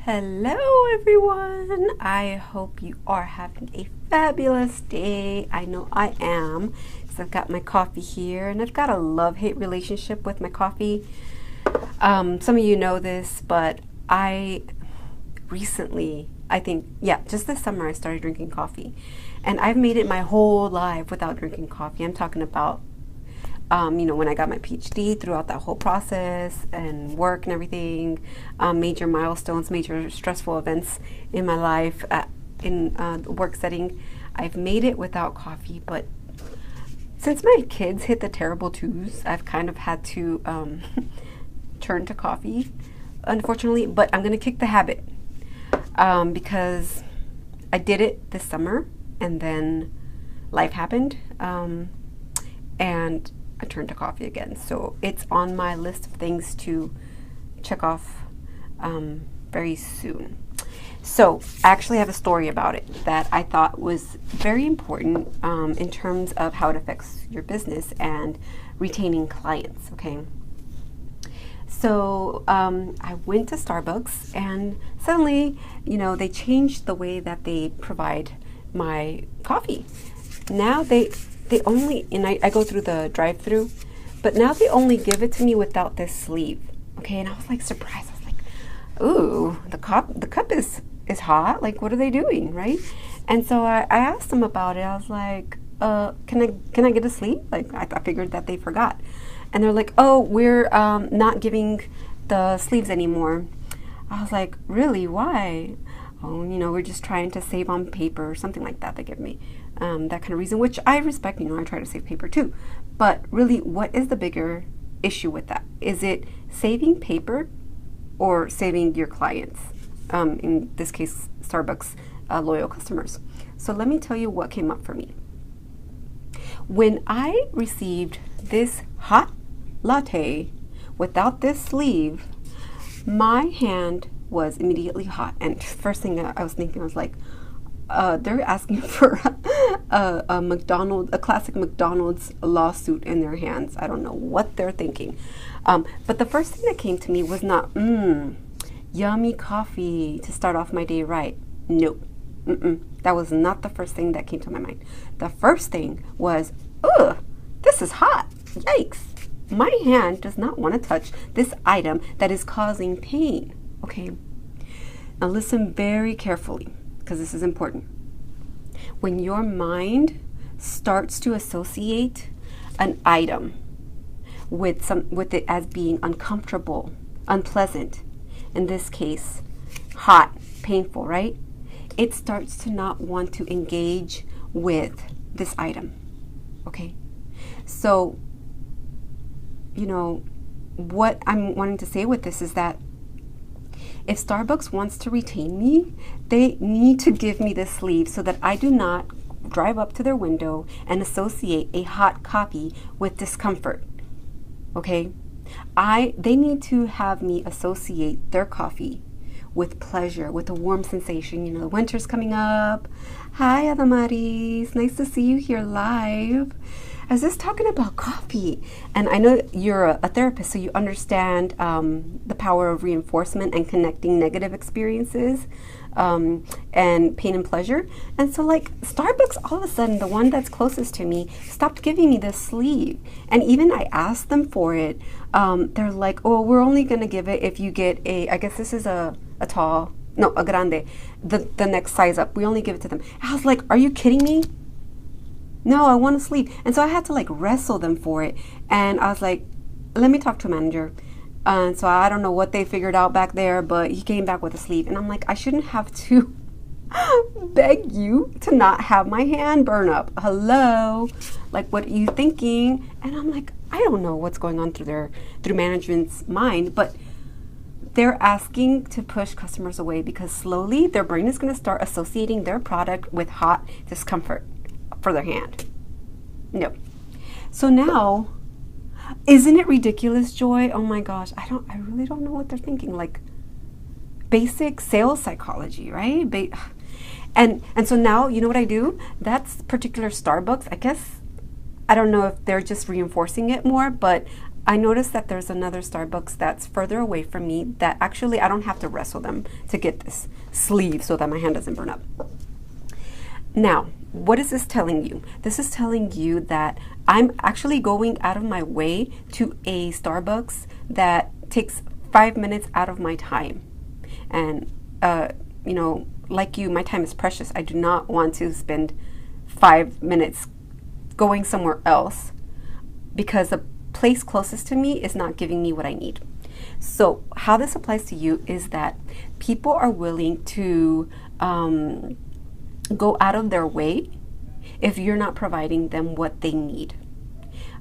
Hello everyone! I hope you are having a fabulous day. I know I am because I've got my coffee here and I've got a love-hate relationship with my coffee. Some of you know this, but I recently, just this summer I started drinking coffee and I've made it my whole life without drinking coffee. I'm talking about when I got my PhD, throughout that whole process and work and everything, major milestones, major stressful events in my life, in the work setting, I've made it without coffee. But since my kids hit the terrible twos, I've kind of had to turn to coffee, unfortunately. But I'm going to kick the habit because I did it this summer and then life happened. And I turned to coffee again. So it's on my list of things to check off very soon. So I actually have a story about it that I thought was very important in terms of how it affects your business and retaining clients, okay? So I went to Starbucks and suddenly, they changed the way that they provide my coffee. Now they only, and I go through the drive-through, but now they only give it to me without this sleeve. Okay, and I was like surprised. I was like, ooh, the cup is hot. Like, what are they doing, right? And so I asked them about it. I was like, can I get a sleeve? Like, I figured that they forgot. And they're like, oh, we're not giving the sleeves anymore. I was like, really? Why? Oh, we're just trying to save on paper or something like that. They give me that kind of reason, which I respect. I try to save paper too. But really, what is the bigger issue with that? Is it saving paper or saving your clients? In this case, Starbucks loyal customers. So let me tell you what came up for me. When I received this hot latte without this sleeve, my hand was immediately hot, and first thing I was thinking was like, they're asking for a classic McDonald's lawsuit in their hands. I don't know what they're thinking, but the first thing that came to me was not yummy coffee to start off my day right. Nope, that was not the first thing that came to my mind. The first thing was, ugh, this is hot. Yikes! My hand does not want to touch this item that is causing pain. Okay, now listen very carefully because this is important. When your mind starts to associate an item with it as being uncomfortable, unpleasant, in this case, hot, painful, right? It starts to not want to engage with this item. Okay, so what I'm wanting to say with this is that if Starbucks wants to retain me, they need to give me this sleeve so that I do not drive up to their window and associate a hot coffee with discomfort. Okay? They need to have me associate their coffee with pleasure, with a warm sensation. The winter's coming up. Hi, Adamaris. Nice to see you here live. I was just talking about coffee, and I know you're a therapist, so you understand the power of reinforcement and connecting negative experiences and pain and pleasure. And so, like, Starbucks, all of a sudden, the one that's closest to me, stopped giving me this sleeve. And even I asked them for it. They're like, oh, we're only going to give it if you get I guess this is a grande, the next size up. We only give it to them. I was like, are you kidding me? No, I want a sleeve. And so I had to like wrestle them for it. And I was like, let me talk to a manager. And so I don't know what they figured out back there, but he came back with a sleeve. And I'm like, I shouldn't have to beg you to not have my hand burn up. Hello? Like, what are you thinking? And I'm like, I don't know what's going on through management's mind, but they're asking to push customers away because slowly their brain is going to start associating their product with hot discomfort for their hand. No. So now, isn't it ridiculous, Joy? Oh my gosh, I really don't know what they're thinking. Like, basic sales psychology, right? And so now, you know what I do? That's particular Starbucks, I guess, I don't know if they're just reinforcing it more, but I noticed that there's another Starbucks that's further away from me that actually I don't have to wrestle them to get this sleeve so that my hand doesn't burn up. Now, what is this telling you? This is telling you that I'm actually going out of my way to a Starbucks that takes 5 minutes out of my time. And, you know, like you, my time is precious. I do not want to spend 5 minutes going somewhere else because the place closest to me is not giving me what I need. So how this applies to you is that people are willing to go out of their way if you're not providing them what they need.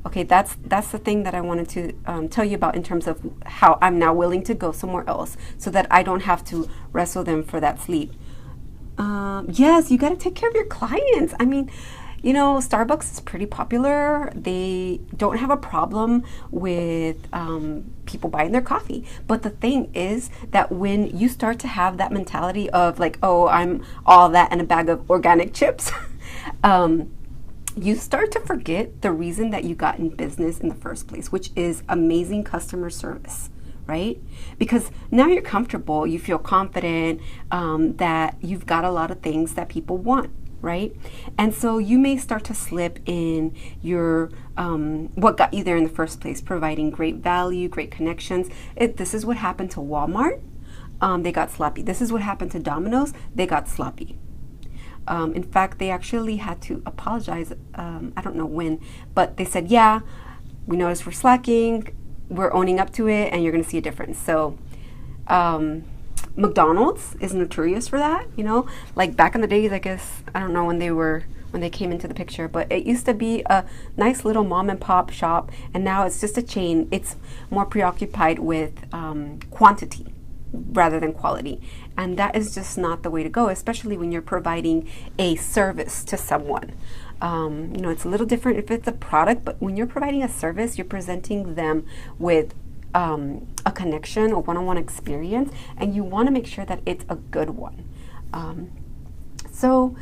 Okay, that's the thing that I wanted to tell you about in terms of how I'm now willing to go somewhere else so that I don't have to wrestle them for that sleep. Yes, you got to take care of your clients. I mean, you know, Starbucks is pretty popular. They don't have a problem with people buying their coffee. But the thing is that when you start to have that mentality of like, oh, I'm all that and a bag of organic chips, you start to forget the reason that you got in business in the first place, which is amazing customer service. Right? Because now you're comfortable, you feel confident that you've got a lot of things that people want, right? And so you may start to slip in your what got you there in the first place, providing great value, great connections. This is what happened to Walmart. They got sloppy. This is what happened to Domino's. They got sloppy. In fact, they actually had to apologize. I don't know when, but they said, yeah, we noticed we're slacking. We're owning up to it, and you're going to see a difference. So McDonald's is notorious for that, you know, like back in the days, I guess, I don't know when they came into the picture, but it used to be a nice little mom and pop shop, and now it's just a chain. It's more preoccupied with quantity rather than quality, and that is just not the way to go, especially when you're providing a service to someone. You know, it's a little different if it's a product, but when you're providing a service, you're presenting them with a connection, a one-on-one experience, and you want to make sure that it's a good one. So,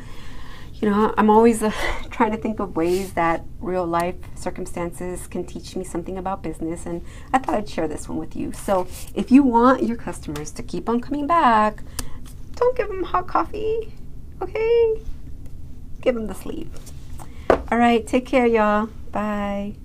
you know, I'm always trying to think of ways that real life circumstances can teach me something about business, and I thought I'd share this one with you. So if you want your customers to keep on coming back, don't give them hot coffee, okay? Give them the sleeve. All right, take care, y'all. Bye.